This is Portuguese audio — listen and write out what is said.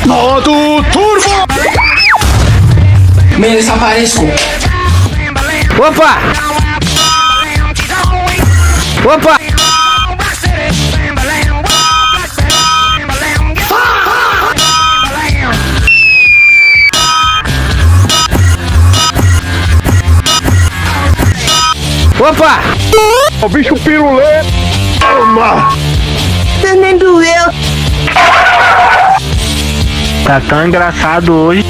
Modo Turbo! Me desaparezco. Opa! Opa! Opa! O bicho pirulê! Toma! Nem doeu. Tá tão engraçado hoje.